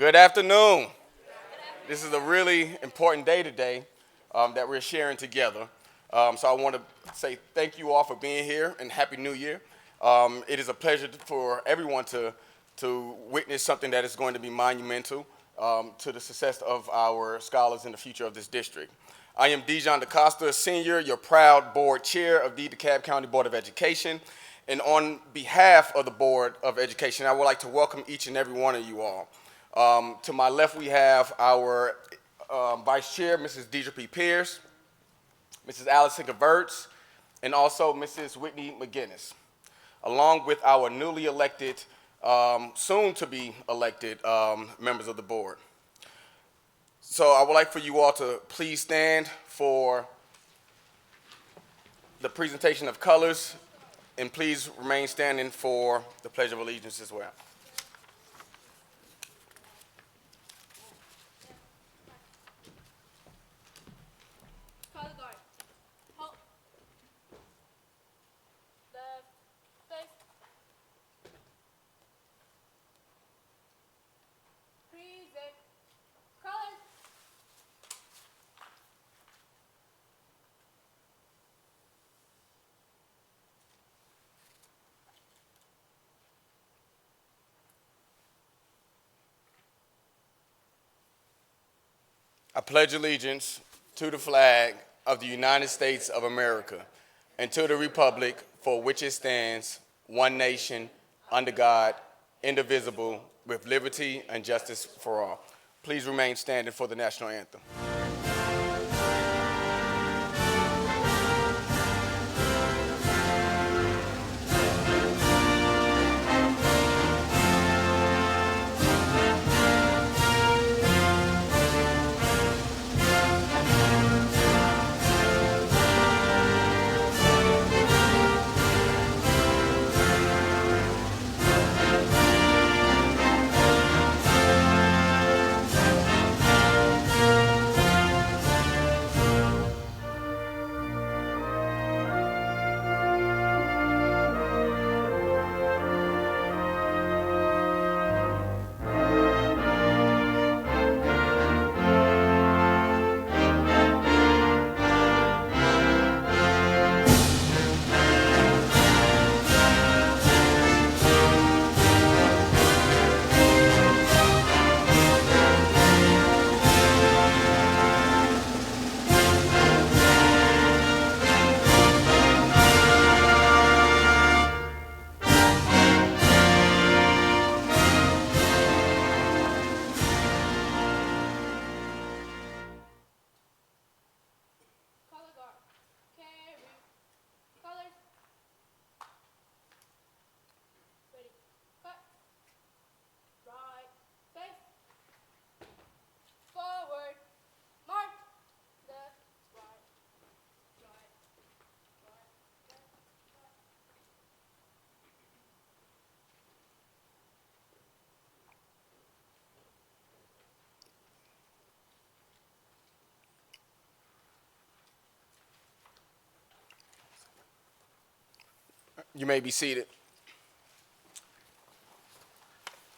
Good afternoon. This is a really important day today that we're sharing together. So I want to say thank you all for being here and Happy New Year. It is a pleasure for everyone to witness something that is going to be monumental to the success of our scholars in the future of this district. I am Dijon DaCosta, Senior, your proud board chair of the DeKalb County Board of Education. And on behalf of the Board of Education, I would like to welcome each and every one of you all. To my left, we have our Vice Chair, Mrs. Deidre P. Pierce, Mrs. Allison Gevertz, and also Mrs. Whitney McGinnis, along with our newly elected, soon-to-be elected members of the board. So I would like for you all to please stand for the presentation of colors, and please remain standing for the Pledge of Allegiance as well. Color guard. Hold. Left. Face. Present. Color. I pledge allegiance to the flag of the United States of America and to the republic for which it stands, one nation, under God, indivisible, with liberty and justice for all. Please remain standing for the national anthem. Color guard. Carry. Colors. Ready. Cut. Right. Face. Forward. March. Left. Right. Right. Right. Left. Right. You may be seated.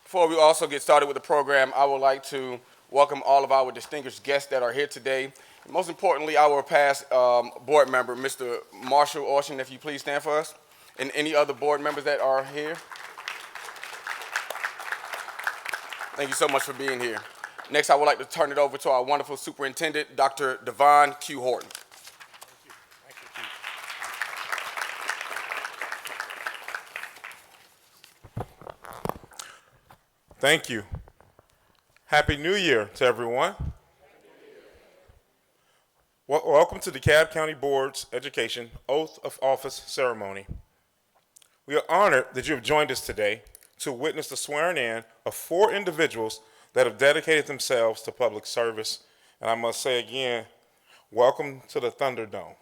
Before we also get started with the program, I would like to welcome all of our distinguished guests that are here today. Most importantly, our past board member, Mr. Marshall Ocean, if you please stand for us, and any other board members that are here. Thank you so much for being here. Next, I would like to turn it over to our wonderful superintendent, Dr. Devon Q. Horton. Thank you. Happy New Year to everyone. Welcome to the DeKalb County Board's Education Oath of Office Ceremony. We are honored that you have joined us today to witness the swearing in of 4 individuals that have dedicated themselves to public service. And I must say again, welcome to the Thunderdome.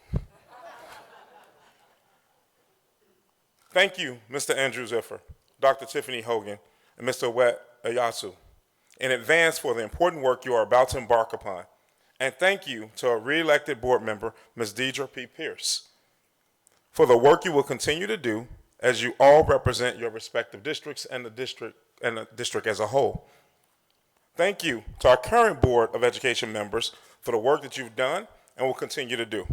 Thank you, Mr. Andrew Ziffer, Dr. Tiffany Hogan, and Mr. Wet Ayasu, in advance for the important work you are about to embark upon. And thank you to our re-elected board member, Ms. Deidre P. Pierce, for the work you will continue to do as you all represent your respective districts and the district as a whole. Thank you to our current Board of Education members for the work that you've done and will continue to do.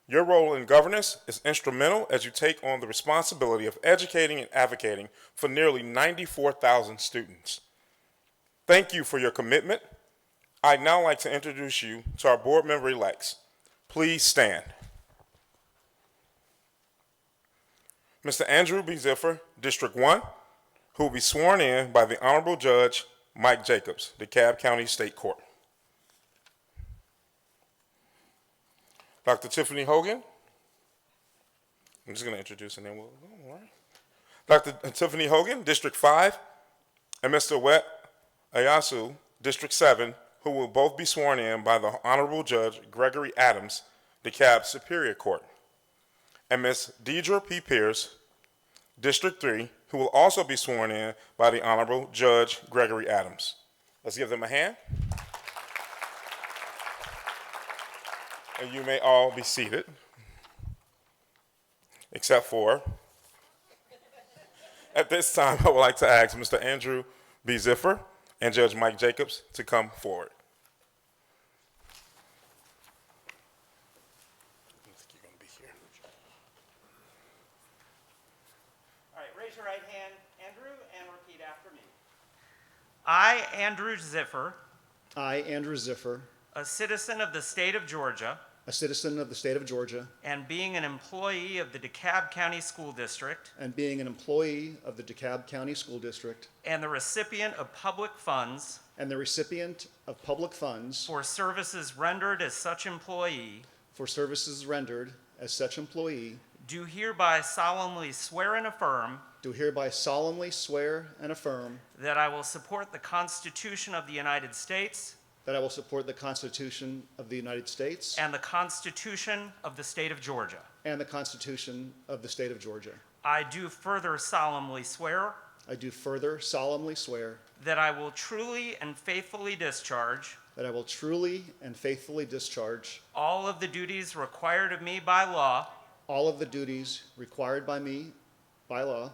Your role in governance is instrumental as you take on the responsibility of educating and advocating for nearly 94,000 students. Thank you for your commitment. I'd now like to introduce you to our board member-elects. Please stand. Mr. Andrew B. Ziffer, District 1, who will be sworn in by the Honorable Judge Mike Jacobs, DeKalb County State Court. Dr. Tiffany Hogan. I'm just going to introduce and then we'll go. All right. Dr. Tiffany Hogan, District 5, and Mr. Wet Ayasu, District 7, who will both be sworn in by the Honorable Judge Gregory Adams, DeKalb Superior Court, and Ms. Deidre P. Pierce, District 3, who will also be sworn in by the Honorable Judge Gregory Adams. Let's give them a hand. And you may all be seated, except for, at this time, I would like to ask Mr. Andrew B. Ziffer and Judge Mike Jacobs to come forward. All right, raise your right hand, Andrew, and repeat after me. I, Andrew Ziffer, I, Andrew Ziffer, a citizen of the state of Georgia, a citizen of the state of Georgia, and being an employee of the DeKalb County School District, and being an employee of the DeKalb County School District, and the recipient of public funds and the recipient of public funds for services rendered as such employee, for services rendered as such employee, do hereby solemnly swear and affirm do hereby solemnly swear and affirm that I will support the Constitution of the United States that I will support the Constitution of the United States and the Constitution of the state of Georgia. and the Constitution of the state of Georgia. I do further solemnly swear I do further solemnly swear that I will truly and faithfully discharge that I will truly and faithfully discharge all of the duties required of me by law all of the duties required by me by law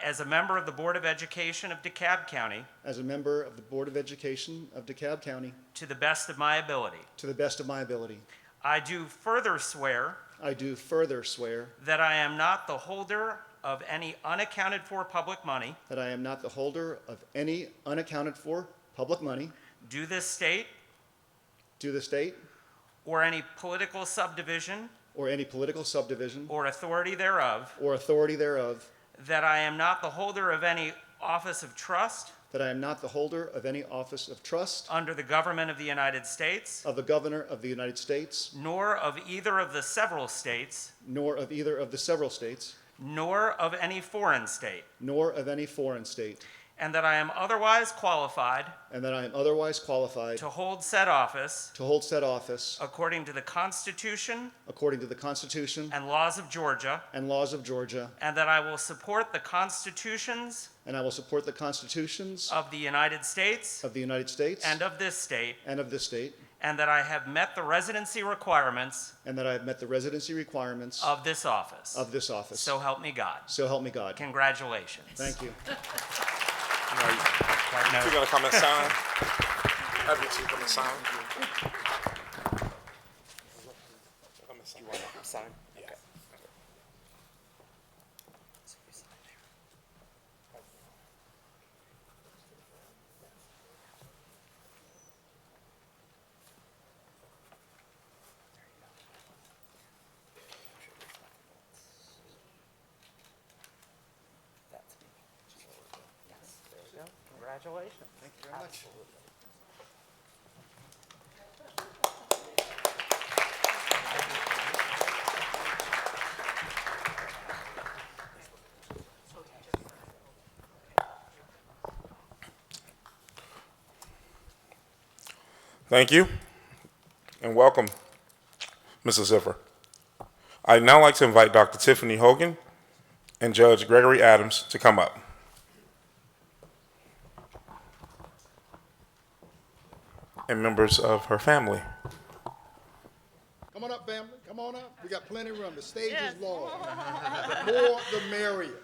as a member of the Board of Education of DeKalb County as a member of the Board of Education of DeKalb County to the best of my ability. to the best of my ability. I do further swear I do further swear that I am not the holder of any unaccounted for public money that I am not the holder of any unaccounted for public money due this state due the state or any political subdivision or any political subdivision or authority thereof, or authority thereof, that I am not the holder of any office of trust that I am not the holder of any office of trust under the government of the United States, of the governor of the United States, nor of either of the several states, nor of either of the several states, nor of any foreign state, nor of any foreign state, and that I am otherwise qualified and that I am otherwise qualified to hold said office to hold said office according to the Constitution according to the Constitution and laws of Georgia, and laws of Georgia, and that I will support the constitutions and I will support the constitutions of the United States of the United States and of this state, and of this state, and that I have met the residency requirements and that I have met the residency requirements of this office. of this office. So help me God. So help me God. Congratulations. Thank you. Right now. You're going to come and sign? Have you two come and sign? Come and sign. You want to sign? Yeah. Congratulations. Thank you very much. Thank you, and welcome, Mrs. Ziffer. I'd now like to invite Dr. Tiffany Hogan and Judge Gregory Adams to come up. And members of her family. Come on up, family. Come on up. We got plenty of room. The stage is long. The more, the merrier.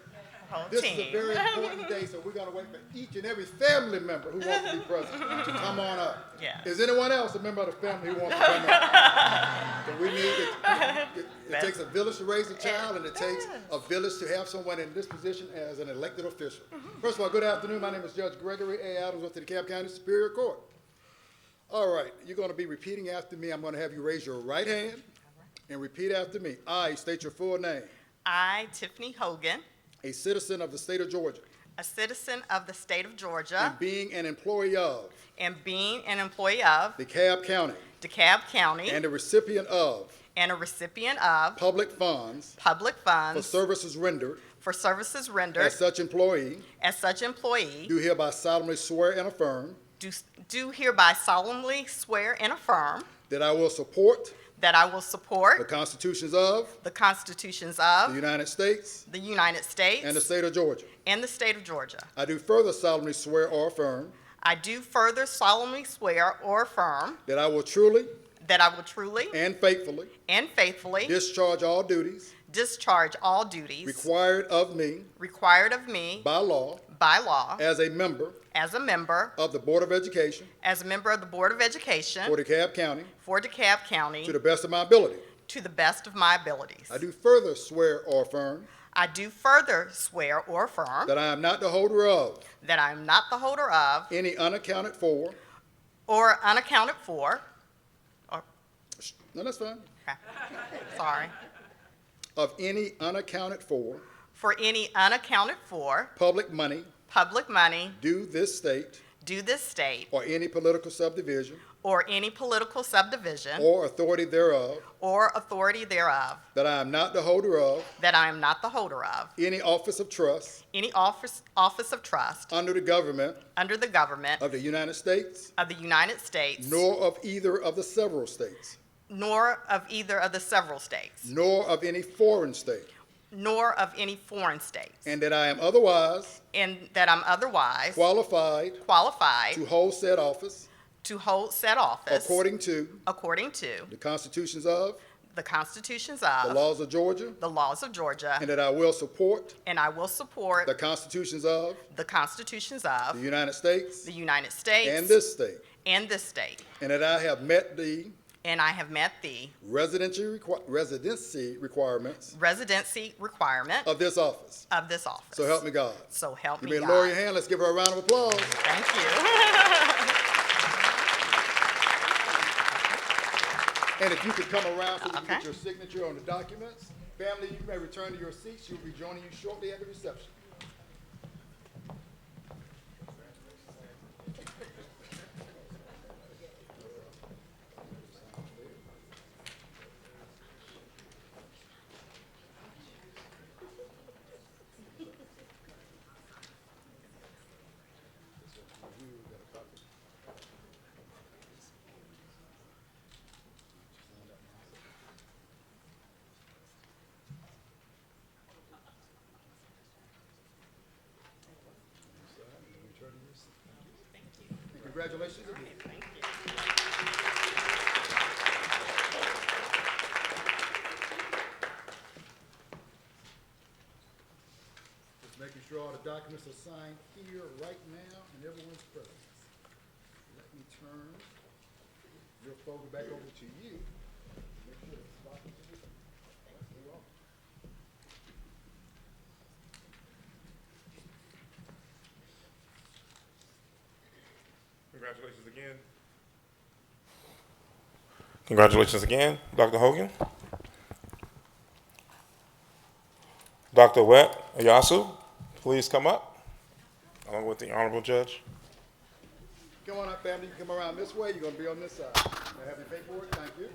Whole This is a team. very important day, so we're gonna wait for each and every family member who wants to be present to come on up. Yeah. Is anyone else a member of the family who wants to come up? So we need, it takes a village to raise a child, and it takes a village to have someone in this position as an elected official. First of all, good afternoon. My name is Judge Gregory A. Adams of the DeKalb County Superior Court. All right, you're gonna be repeating after me. I'm gonna have you raise your right hand and repeat after me. I state your full name. I, Tiffany Hogan, A citizen of the state of Georgia, a citizen of the state of and Georgia, being an employee of and being an employee of DeKalb County, DeKalb County, and a recipient of and a recipient of public funds public for funds services rendered for services rendered as such employee, as such employee, do hereby solemnly swear and affirm do hereby solemnly swear and affirm that I will support that I will the support constitutions of the constitutions the of United States the United States and the state of Georgia. and the state of Georgia. I do further solemnly swear or affirm I do further solemnly swear or affirm that I will truly that I will truly and faithfully and faithfully discharge all duties discharge all duties required of me required of me by law by law as a member as a member of the Board of Education of the Board of Education for DeKalb County for DeKalb County to the best of my ability. to the best of my abilities. I do further swear or affirm I do further swear or affirm that I am not the holder of that I am not the holder of any unaccounted for, or unaccounted for, no, that's fine, sorry, of any unaccounted for for any unaccounted for public money public money due this state due this state or any political subdivision or any political subdivision or authority thereof, or authority thereof, that I am not the holder of that I am not the holder of any office of trust any office of trust under the government under the government of the United States, of the United States, nor of either of the several states, nor of either of the several states, nor of any foreign state, nor of any foreign states, and that I am otherwise and that I'm otherwise qualified qualified to hold said office to hold said office according to according to the constitutions of the constitutions the of laws of Georgia, the laws of Georgia, and that I will support and I will support the constitutions of the constitutions the of United States the United States and this state, and this state, and that I have met the and I have met the residency requirements residency requirement of this office. of this office. So help me God. So help Give me me a God. lower your hand. Let's give her a round of applause. Thank you. And if you could come around so we can Okay. get your signature on the documents. Family, you may return to your seats. She'll be joining you shortly at the reception. Congratulations again. Just making sure all the documents are signed here right now in everyone's presence. Let me turn your folder back over to you. Make sure the documents are here. You're welcome. Congratulations again. Congratulations again, Dr. Hogan. Dr. Wet Ayasu, please come up, along with the Honorable Judge. Come on up, family. You come around this way. You're going to be on this side. May I have your paperwork? Thank you.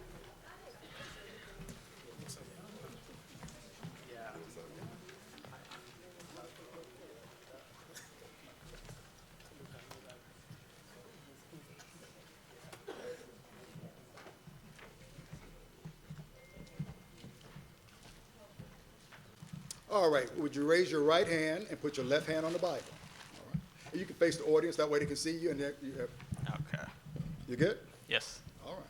All right, would you raise your right hand and put your left hand on the Bible? All right. And you can face the audience, that way they can see you, and Okay. you good? Yes. All right.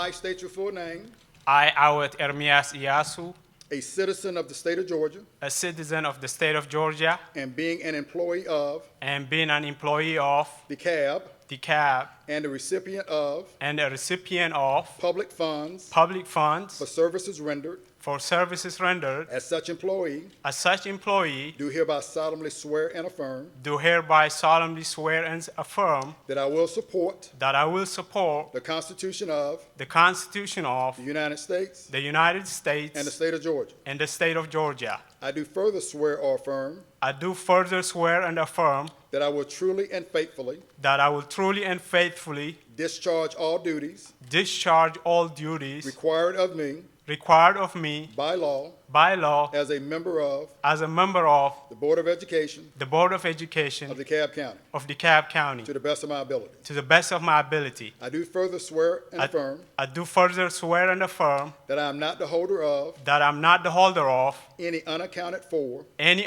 I state your full name, I, Awet Ermias Iyasu, a citizen of the state of Georgia, a citizen of the state of Georgia, and being an employee of and being an employee of DeKalb, DeKalb, and a recipient of and a recipient of public funds public funds for services rendered, for services rendered, as such employee, as such employee, do hereby solemnly swear and affirm do hereby solemnly swear and affirm that I will support that I will support the Constitution of the Constitution of the United States the United States and the state of Georgia. and the state of Georgia. I do further swear or affirm I do further swear and affirm that I will truly and faithfully that I will truly and faithfully discharge all duties discharge all duties required of me required of me by law by law as a member of as a member of the Board of Education the Board of of Education DeKalb County of DeKalb County to the best of my ability. to the best of my ability. I do further swear and affirm I do further swear and affirm that I am not the holder of that I'm not the holder of any unaccounted for any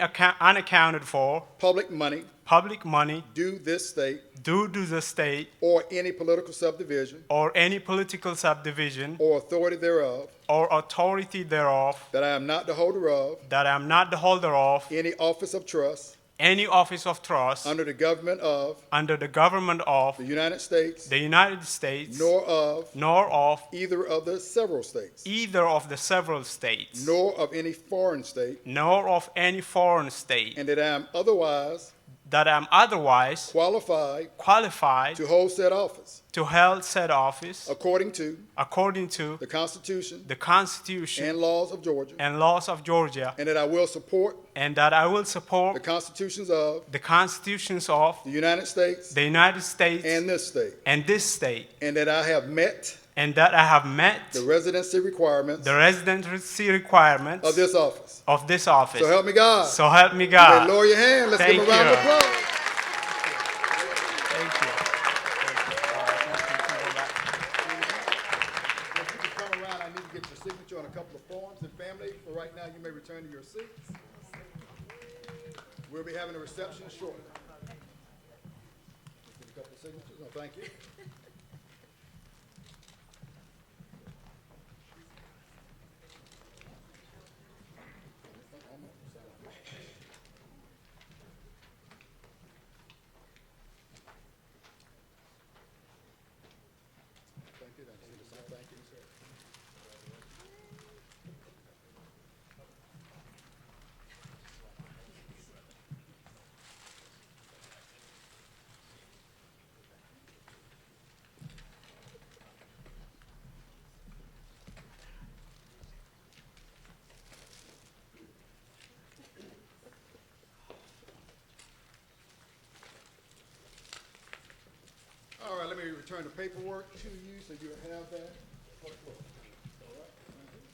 unaccounted for public money public money due this state due to the state or any political subdivision or any political subdivision or authority thereof, or authority thereof, that I am not the holder of that I'm not the holder of any office of trust any office of trust under the government of under the government of the United States, the United States, nor of nor of either of the several states, either of the several states, nor of any foreign state, nor of any foreign state, and that I am otherwise that I'm otherwise qualified to hold said office to hold said office according to according to the Constitution the Constitution and laws of Georgia, and laws of Georgia, and that I will support and that I will the support constitutions of the constitutions of the United States the United States and this state, and this state, and that I have met and that I have met the residency requirements the residency requirements of this office. of this office. So help me God. So help me You may God. lower your hand. Let's give Thank him a round of you. applause. Thank you. If you could come around, I need to get your signature on a couple of forms. And family, for right now, you may return to your seats. We'll be having a reception shortly. Get a couple of signatures. No, thank you. Thank you. Thank you, sir. All right, let me return the paperwork to you so you have that. All right, thank you.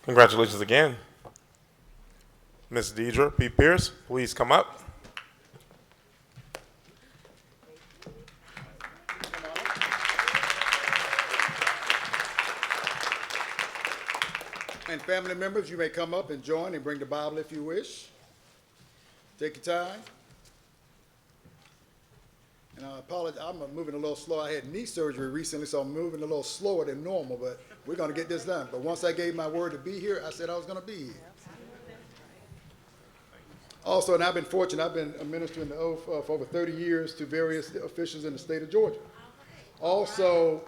Congratulations again. Ms. Deidre P. Pierce, please come up. And family members, you may come up and join and bring the Bible if you wish. Take your time. And I apologize, I'm moving a little slow. I had knee surgery recently, so I'm moving a little slower than normal, but we're going to get this done. But once I gave my word to be here, I said I was going to be here. Also, and I've been fortunate, I've been administering the oath for over 30 years to various officials in the state of Georgia. Also,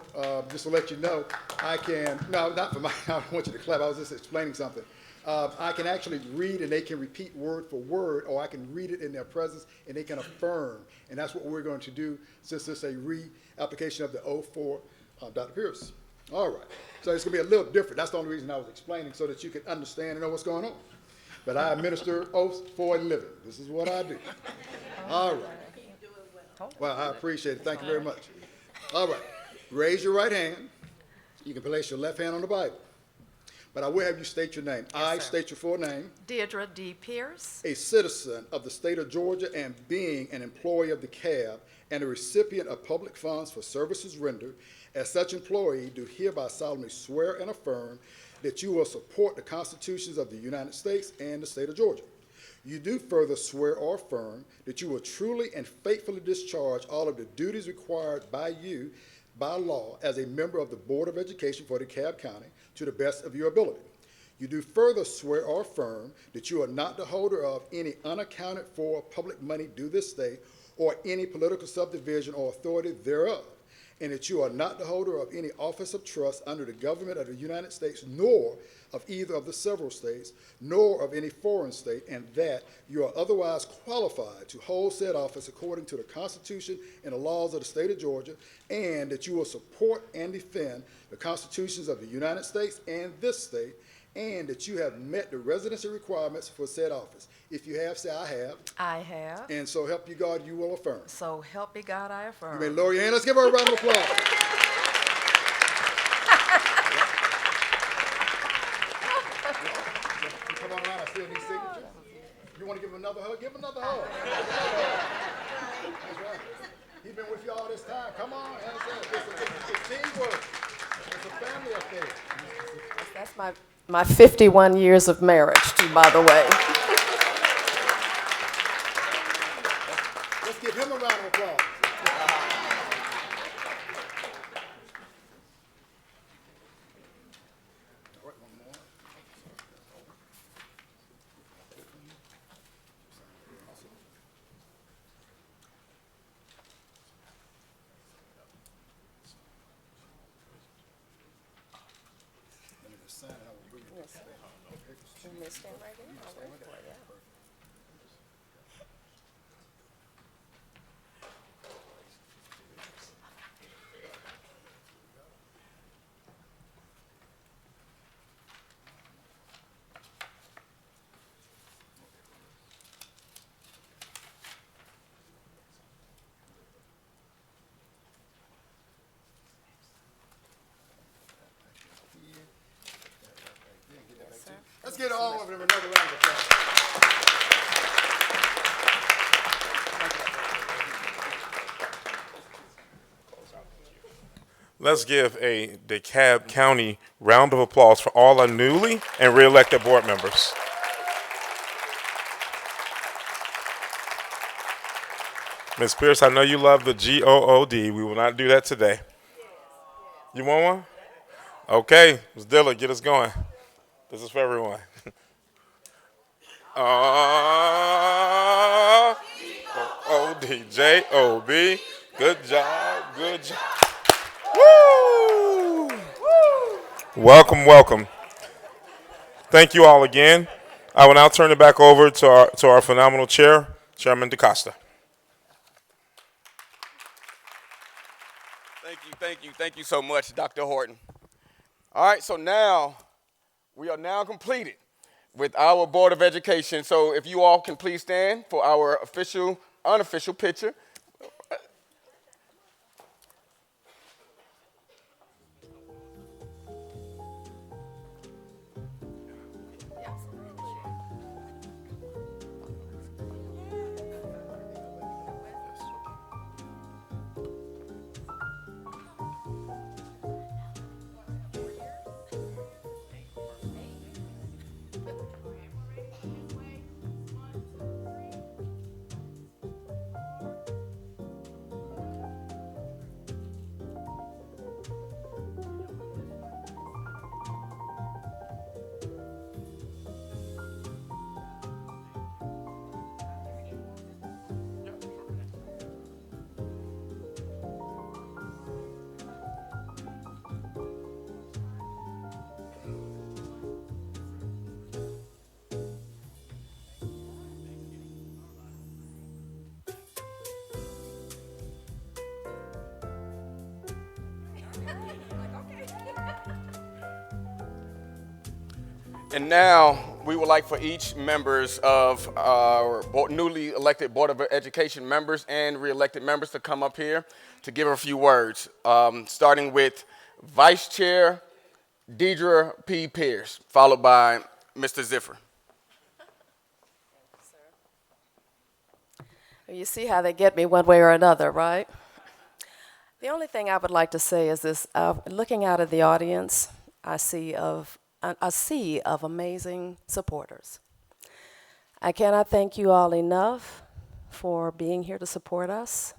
just to let you know, I can, no, not for my, I don't want you to clap, I was just explaining something. I can actually read and they can repeat word for word, or I can read it in their presence and they can affirm. And that's what we're going to do since it's a re-application of the oath for Dr. Pierce. All right, so it's going to be a little different. That's the only reason I was explaining, so that you can understand and know what's going on. But I administer oaths for a living. This is what I do. All right. Well, I appreciate it. Thank you very much. All right. Raise your right hand. You can place your left hand on the Bible. But I will have you state your name. I sir. state your full name. Deidre D. Pierce, A citizen of the state of Georgia and being an employee of DeKalb and a recipient of public funds for services rendered, as such employee do hereby solemnly swear and affirm that you will support the constitutions of the United States and the state of Georgia. You do further swear or affirm that you will truly and faithfully discharge all of the duties required by you by law as a member of the Board of Education for DeKalb County to the best of your ability. You do further swear or affirm that you are not the holder of any unaccounted for public money due this state or any political subdivision or authority thereof, and that you are not the holder of any office of trust under the government of the United States, nor of either of the several states, nor of any foreign state, and that you are otherwise qualified to hold said office according to the Constitution and the laws of the state of Georgia, and that you will support and defend the constitutions of the United States and this state, and that you have met the residency requirements for said office. If you have, say, I have, I have. and so help you God, you will affirm. So help me God, I You affirm. may lower your hand. Let's give her a round of applause. Come on around. I still need signatures. You want to give him another hug? Give him another hug. That's right. He's been with you all this time. Come on. It's teamwork. It's a family affair. That's my 51 years of marriage, too, by the way. Let's give him a round of applause. Let's get all of them another round of applause. Let's give a DeKalb County round of applause for all our newly and re-elected board members. Ms. Pierce, I know you love the G-O-O-D. We will not do that today. You want one? Okay, Ms. Dillard, get us going. This is for everyone. O-D-J-O-B. Good job, good job. Woo! Welcome, welcome. Thank you all again. I will now turn it back over to our phenomenal chair, Chairman DaCosta. Thank you so much, Dr. Horton. All right, so now we are now completed with our Board of Education. So if you all can please stand for our official, unofficial picture. And now we would like for each members of our newly elected Board of Education members and re-elected members to come up here to give a few words, starting with Vice Chair Deidre P. Pierce, followed by Mr. Ziffer. You see how they get me one way or another, right? The only thing I would like to say is this, looking out at the audience, a sea of amazing supporters. I cannot thank you all enough for being here to support us.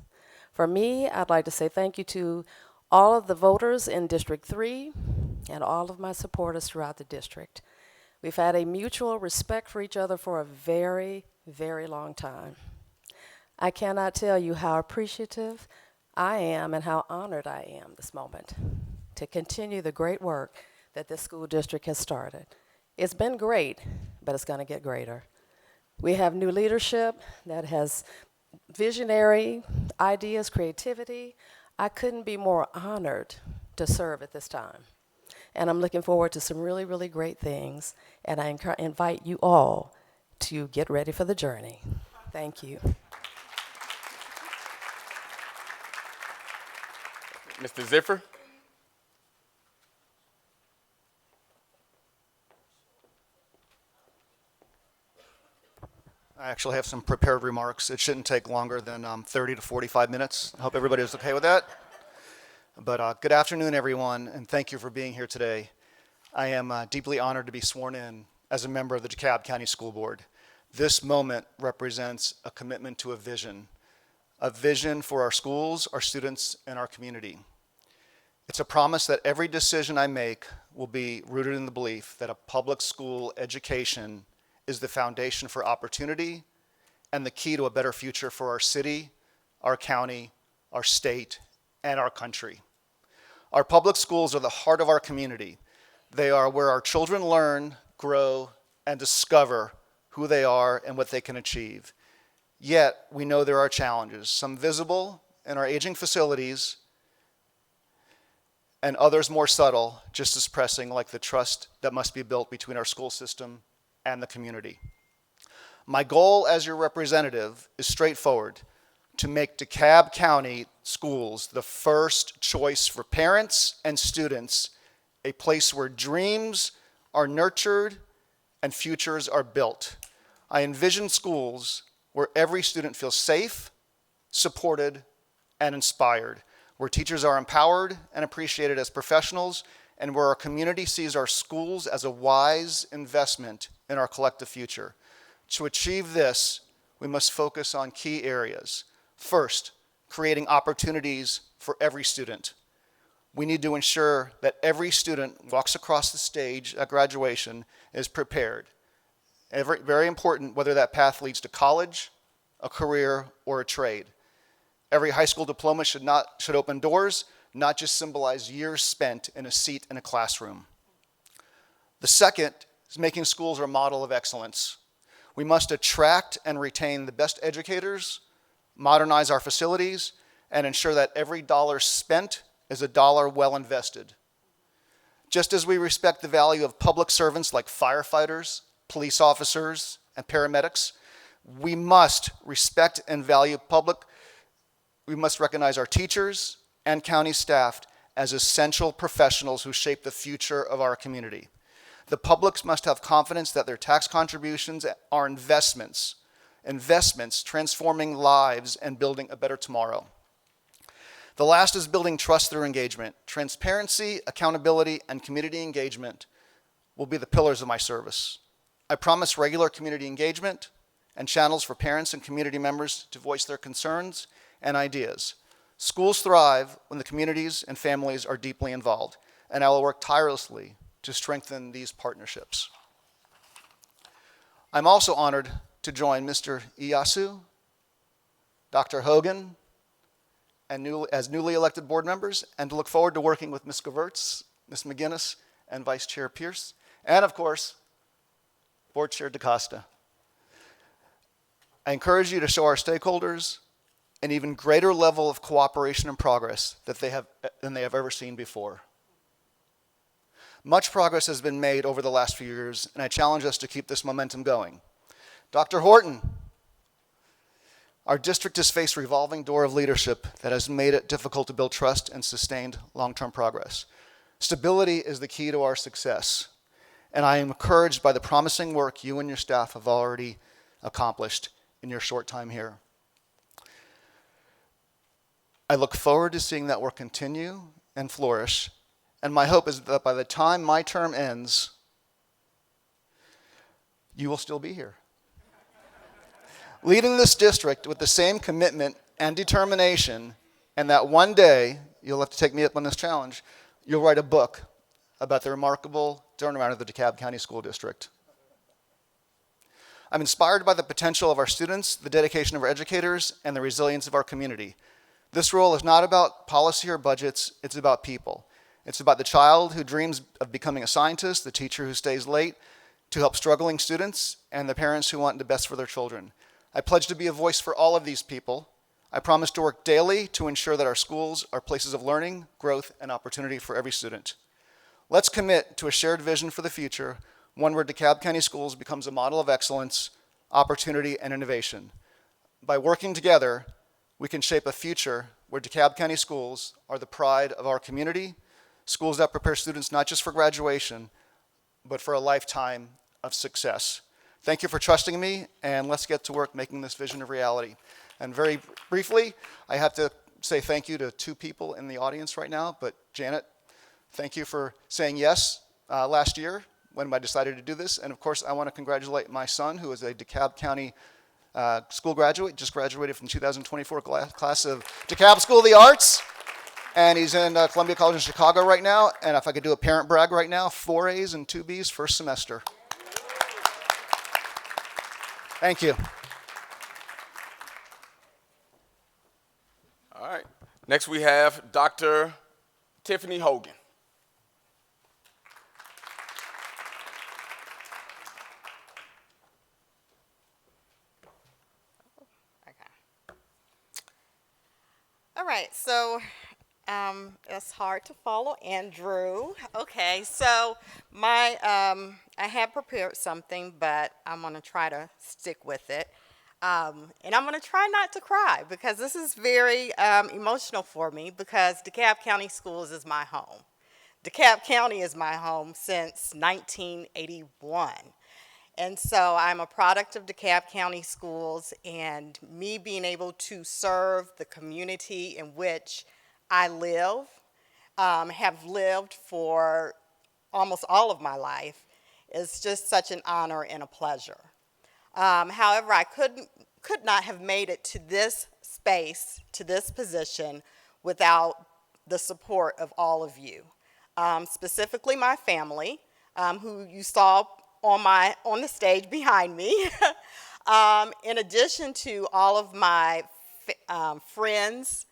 For me, I'd like to say thank you to all of the voters in District 3 and all of my supporters throughout the district. We've had a mutual respect for each other for a very, very long time. I cannot tell you how appreciative I am and how honored I am this moment to continue the great work that this school district has started. It's been great, but it's going to get greater. We have new leadership that has visionary ideas, creativity. I couldn't be more honored to serve at this time. And I'm looking forward to some really, really great things. And I invite you all to get ready for the journey. Thank you. Mr. Ziffer? I actually have some prepared remarks. It shouldn't take longer than 30 to 45 minutes. I hope everybody is okay with that. But good afternoon, everyone, and thank you for being here today. I am deeply honored to be sworn in as a member of the DeKalb County School Board. This moment represents a commitment to a vision for our schools, our students, and our community. It's a promise that every decision I make will be rooted in the belief that a public school education is the foundation for opportunity and the key to a better future for our city, our county, our state, and our country. Our public schools are the heart of our community. They are where our children learn, grow, and discover who they are and what they can achieve. Yet, we know there are challenges, some visible in our aging facilities, and others more subtle, just as pressing, like the trust that must be built between our school system and the community. My goal as your representative is straightforward: to make DeKalb County schools the first choice for parents and students, a place where dreams are nurtured and futures are built. I envision schools where every student feels safe, supported, and inspired, where teachers are empowered and appreciated as professionals, and where our community sees our schools as a wise investment in our collective future. To achieve this, we must focus on key areas. First, creating opportunities for every student. We need to ensure that every student walks across the stage at graduation is prepared. Very important, whether that path leads to college, a career, or a trade. Every high school diploma should open doors, not just symbolize years spent in a seat in a classroom. The second is making schools a model of excellence. We must attract and retain the best educators, modernize our facilities, and ensure that every dollar spent is a dollar well invested. Just as we respect the value of public servants like firefighters, police officers, and paramedics, we must respect and value we must recognize our teachers and county staff as essential professionals who shape the future of our community. The public must have confidence that their tax contributions are investments transforming lives and building a better tomorrow. The last is building trust through engagement. Transparency, accountability, and community engagement will be the pillars of my service. I promise regular community engagement and channels for parents and community members to voice their concerns and ideas. Schools thrive when the communities and families are deeply involved, and I will work tirelessly to strengthen these partnerships. I'm also honored to join Mr. Iyasu, Dr. Hogan, as newly elected board members, and to look forward to working with Ms. Gevertz, Ms. McGinnis, and Vice Chair Pierce, and of course, Board Chair DaCosta. I encourage you to show our stakeholders an even greater level of cooperation and progress than they have ever seen before. Much progress has been made over the last few years, and I challenge us to keep this momentum going. Dr. Horton, our district has faced a revolving door of leadership that has made it difficult to build trust and sustained long-term progress. Stability is the key to our success, and I am encouraged by the promising work you and your staff have already accomplished in your short time here. I look forward to seeing that work continue and flourish, and my hope is that by the time my term ends, you will still be here. leading this district with the same commitment and determination, and that one day, you'll have to take me up on this challenge, you'll write a book about the remarkable turnaround of the DeKalb County School District. I'm inspired by the potential of our students, the dedication of our educators, and the resilience of our community. This role is not about policy or budgets, it's about people. It's about the child who dreams of becoming a scientist, the teacher who stays late to help struggling students, and the parents who want the best for their children. I pledge to be a voice for all of these people. I promise to work daily to ensure that our schools are places of learning, growth, and opportunity for every student. Let's commit to a shared vision for the future, one where DeKalb County Schools becomes a model of excellence, opportunity, and innovation. By working together, we can shape a future where DeKalb County Schools are the pride of our community, schools that prepare students not just for graduation, but for a lifetime of success. Thank you for trusting me, and let's get to work making this vision a reality. And very briefly, I have to say thank you to two people in the audience right now, but Janet, thank you for saying yes last year when I decided to do this. And of course, I want to congratulate my son, who is a DeKalb County school graduate, just graduated from 2024 class of DeKalb School of the Arts. And he's in Columbia College in Chicago right now. And if I could do a parent brag right now, 4 A's and 2 B's first semester. Thank you. All right. Next we have Dr. Tiffany Hogan. Okay. All right, so it's hard to follow Andrew. Okay, so I had prepared something, but I'm going to try to stick with it. And I'm going to try not to cry because this is very emotional for me because DeKalb County Schools is my home. DeKalb County is my home since 1981. And so I'm a product of DeKalb County Schools, and me being able to serve the community in which I live, have lived for almost all of my life, is just such an honor and a pleasure. However, I could not have made it to this space, to this position, without the support of all of you. Specifically my family, who you saw on the stage behind me. In addition to all of my friends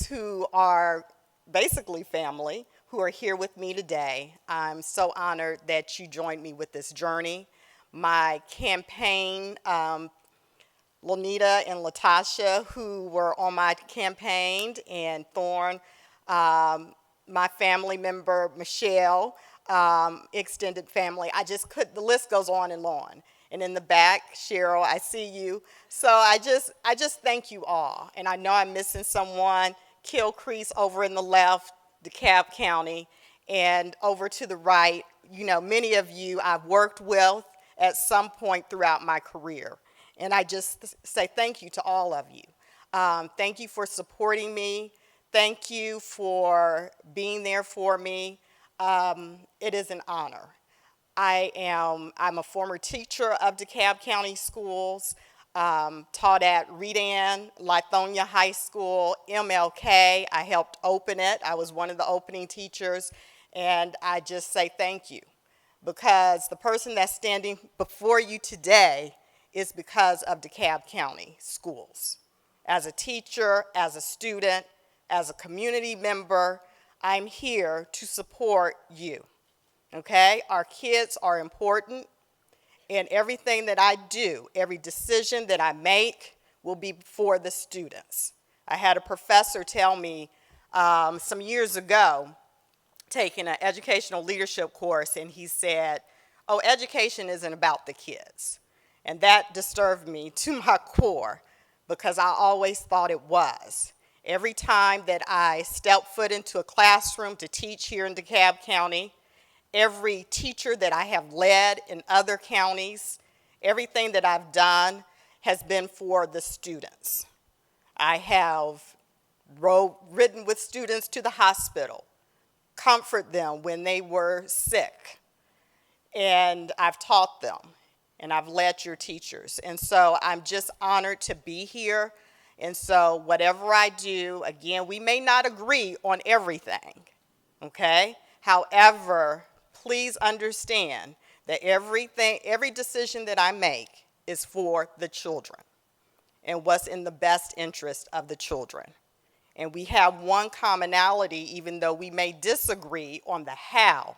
who are basically family, who are here with me today. I'm so honored that you joined me with this journey. My campaign, Lonita and Latasha, who were on my campaign, and Thorne, my family member, Michelle, extended family. The list goes on and on. And in the back, Cheryl, I see you. So I just thank you all. And I know I'm missing someone. Kilcrease over in the left, DeKalb County, and over to the right, many of you I've worked with at some point throughout my career. And I just say thank you to all of you. Thank you for supporting me. Thank you for being there for me. It is an honor. I'm a former teacher of DeKalb County Schools, taught at Redan, Lithonia High School, MLK. I helped open it. I was one of the opening teachers, and I just say thank you, because the person that's standing before you today is because of DeKalb County Schools. As a teacher, as a student, as a community member, I'm here to support you, okay? Our kids are important, and everything that I do, every decision that I make will be for the students. I had a professor tell me some years ago, taking an educational leadership course, and he said, oh, education isn't about the kids. And that disturbed me to my core, because I always thought it was. Every time that I step foot into a classroom to teach here in DeKalb County, every teacher that I have led in other counties, everything that I've done has been for the students. I have ridden with students to the hospital, comfort them when they were sick, and I've taught them. and I've led your teachers. And so I'm just honored to be here. And so whatever I do, again, we may not agree on everything, okay? However, please understand that every decision that I make is for the children and what's in the best interest of the children. And we have one commonality, even though we may disagree on the how,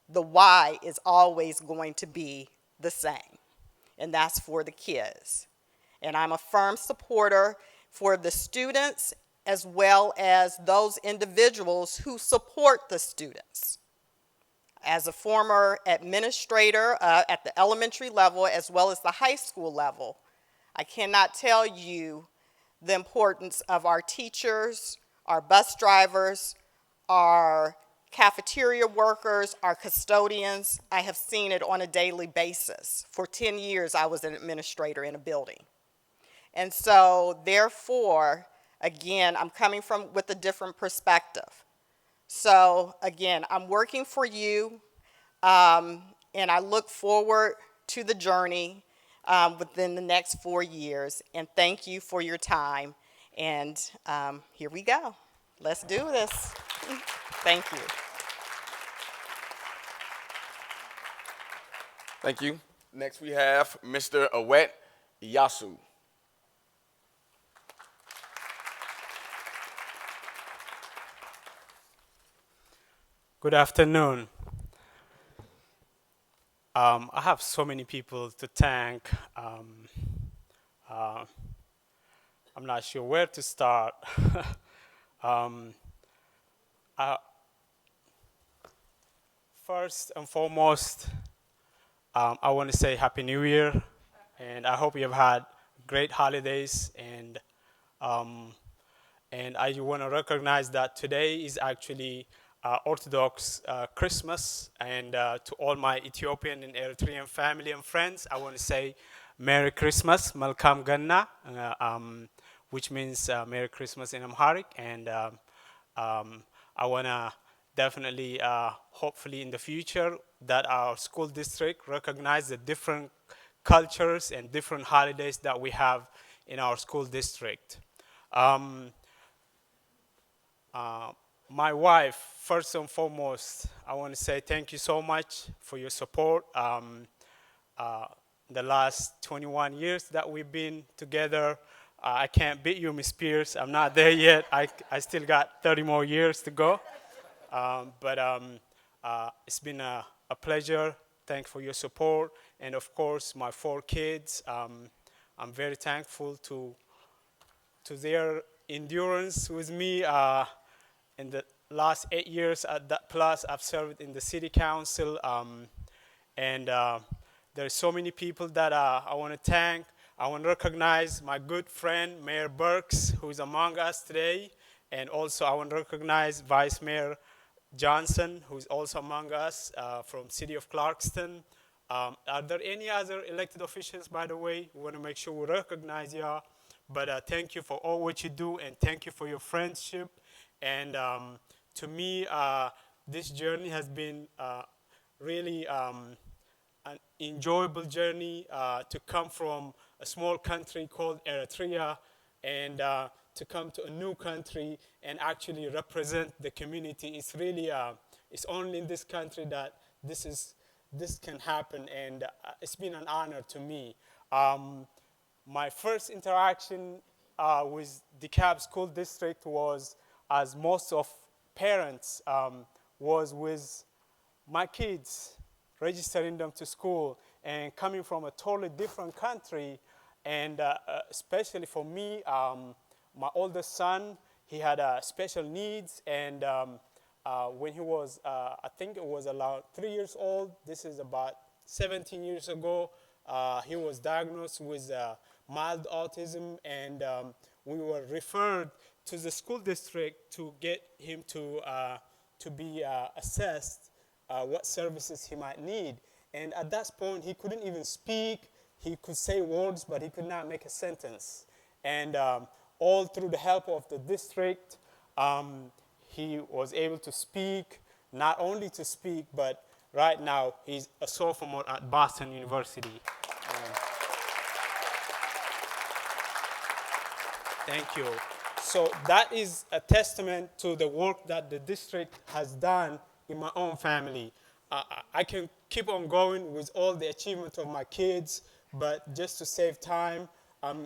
the why is always going to be the same, and that's for the kids. And I'm a firm supporter for the students as well as those individuals who support the students. As a former administrator at the elementary level as well as the high school level, I cannot tell you the importance of our teachers, our bus drivers, our cafeteria workers, our custodians. I have seen it on a daily basis. For 10 years, I was an administrator in a building. And so, therefore, again, I'm coming from with a different perspective. So, again, I'm working for you, and I look forward to the journey within the next 4 years. And thank you for your time. And here we go. Let's do this. Thank you. Thank you. Next we have Mr. Awet Yasu. Good afternoon. I have so many people to thank. I'm not sure where to start. First and foremost, I want to say Happy New Year, and I hope you have had great holidays. And I want to recognize that today is actually Orthodox Christmas, and to all my Ethiopian and Eritrean family and friends, I want to say Merry Christmas, Malkam Ganna, which means Merry Christmas in Amharic, and I want to definitely, hopefully in the future, that our school district recognize the different cultures and different holidays that we have in our school district. My wife, first and foremost, I want to say thank you so much for your support. The last 21 years that we've been together, I can't beat you, Miss Pierce. I'm not there yet. I still got 30 more years to go. But it's been a pleasure. Thanks for your support. And of course, my 4 kids, I'm very thankful to their endurance with me. In the last 8 years, plus I've served in the city council, and there's so many people that I want to thank. I want to recognize my good friend, Mayor Burks, who is among us today, and also I want to recognize Vice Mayor Johnson, who is also among us from City of Clarkston. Are there any other elected officials, by the way? We want to make sure we recognize y'all. But thank you for all what you do, and thank you for your friendship. And to me, this journey has been really an enjoyable journey to come from a small country called Eritrea and to come to a new country and actually represent the community. It's really, it's only in this country that this can happen, and it's been an honor to me. My first interaction with DeKalb School District was, as most of parents, was with my kids, registering them to school, and coming from a totally different country, and especially for me, my oldest son, he had special needs, and when he was, I think it was around 3 years old, this is about 17 years ago, he was diagnosed with mild autism, and we were referred to the school district to get him to be assessed what services he might need. And at that point, he couldn't even speak. He could say words, but he could not make a sentence. And all through the help of the district, he was able to speak, not only to speak, but right now he's a sophomore at Boston University. Thank you. So that is a testament to the work that the district has done in my own family. I can keep on going with all the achievements of my kids, but just to save time,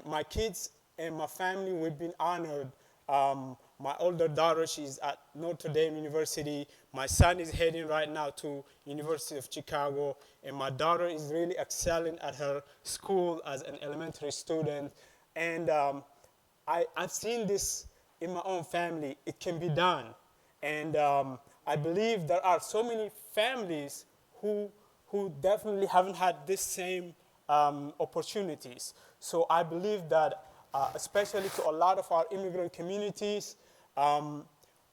my kids and my family, we've been honored. My older daughter, she's at Notre Dame University. My son is heading right now to University of Chicago, and my daughter is really excelling at her school as an elementary student. And I've seen this in my own family. It can be done. And I believe there are so many families who definitely haven't had this same opportunities. So I believe that, especially to a lot of our immigrant communities,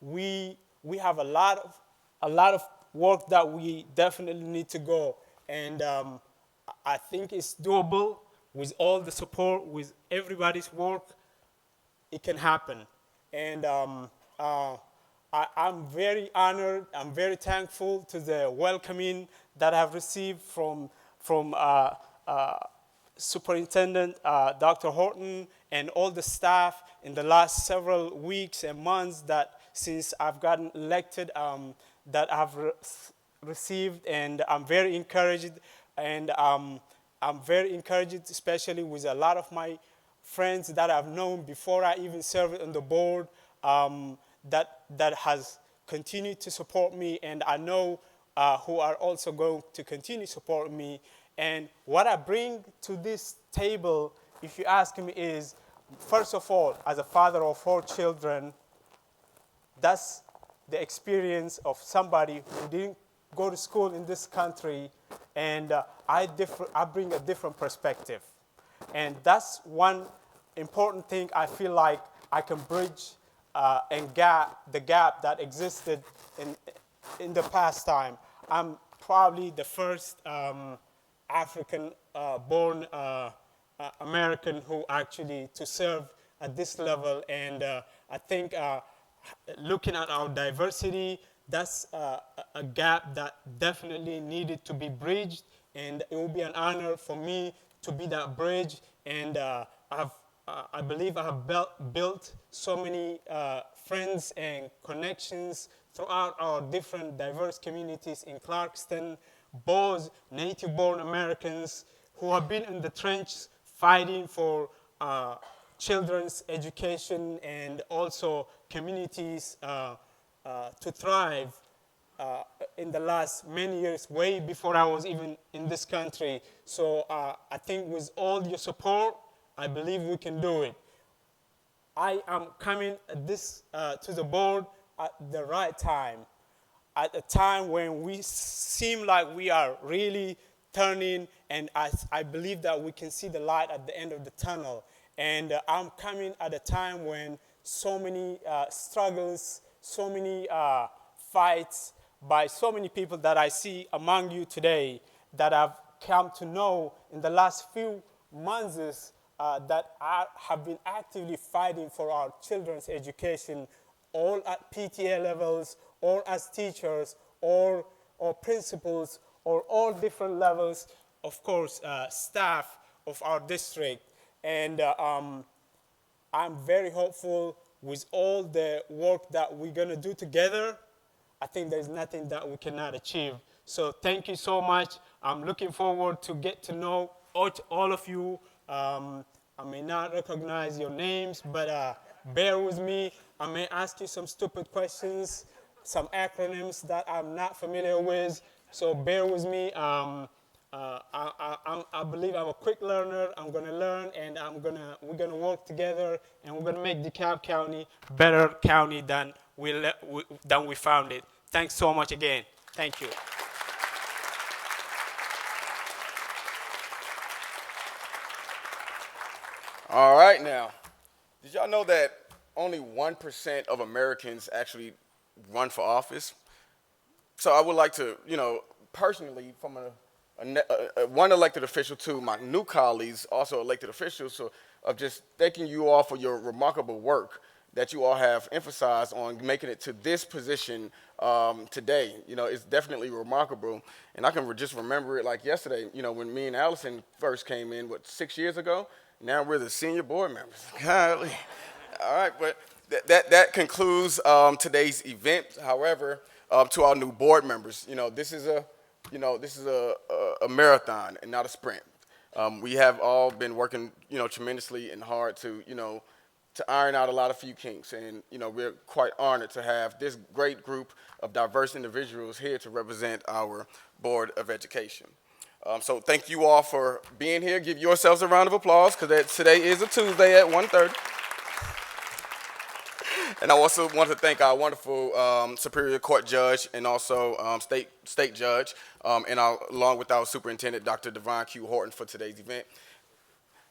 we have a lot of work that we definitely need to go. And I think it's doable with all the support, with everybody's work. It can happen. And I'm very honored, I'm very thankful to the welcoming that I've received from Superintendent Dr. Horton and all the staff in the last several weeks and months that since I've gotten elected that I've received, and I'm very encouraged. And I'm very encouraged, especially with a lot of my friends that I've known before I even served on the board, that has continued to support me, and I know who are also going to continue to support me. And what I bring to this table, if you ask me, is, first of all, as a father of 4 children, that's the experience of somebody who didn't go to school in this country, and I bring a different perspective. And that's one important thing I feel like I can bridge and the gap that existed in the past time. I'm probably the first African-born American who actually to serve at this level, and I think looking at our diversity, that's a gap that definitely needed to be bridged, and it will be an honor for me to be that bridge. And I believe I have built so many friends and connections throughout our different diverse communities in Clarkston, both native-born Americans who have been in the trench fighting for children's education, and also communities to thrive in the last many years, way before I was even in this country. So I think with all your support, I believe we can do it. I am coming to the board at the right time, at a time when we seem like we are really turning, and I believe that we can see the light at the end of the tunnel. And I'm coming at a time when so many struggles, so many fights by so many people that I see among you today that I've come to know in the last few months that have been actively fighting for our children's education, all at PTA levels, or as teachers, or principals, or all different levels, of course, staff of our district. And I'm very hopeful with all the work that we're going to do together. I think there's nothing that we cannot achieve. So thank you so much. I'm looking forward to get to know all of you. I may not recognize your names, but bear with me. I may ask you some stupid questions, some acronyms that I'm not familiar with. So bear with me. I believe I'm a quick learner. I'm going to learn, and we're going to work together, and we're going to make DeKalb County a better county than we found it. Thanks so much again. Thank you. All right, now, did y'all know that only 1% of Americans actually run for office? So I would like to, personally, from one elected official to my new colleagues, also elected officials, so of just thanking you all for your remarkable work that you all have emphasized on making it to this position today. It's definitely remarkable. And I can just remember it like yesterday, when me and Allison first came in, 6 years ago? Now we're the senior board members. Golly. All right, but that concludes today's event. However, to our new board members, this is a marathon and not a sprint. We have all been working, tremendously and hard to iron out a lot of few kinks, and we're quite honored to have this great group of diverse individuals here to represent our Board of Education. So thank you all for being here. Give yourselves a round of applause, because today is a Tuesday at 1:30. And I also want to thank our wonderful Superior Court judge and also state judge, along with our superintendent, Dr. Devon Q. Horton, for today's event.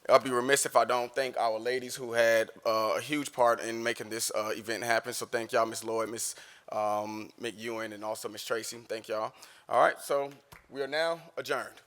I'll be remiss if I don't thank our ladies who had a huge part in making this event happen. So thank y'all, Ms. Lloyd, Ms. McEwen, and also Ms. Tracy. Thank y'all. All right, so we are now adjourned.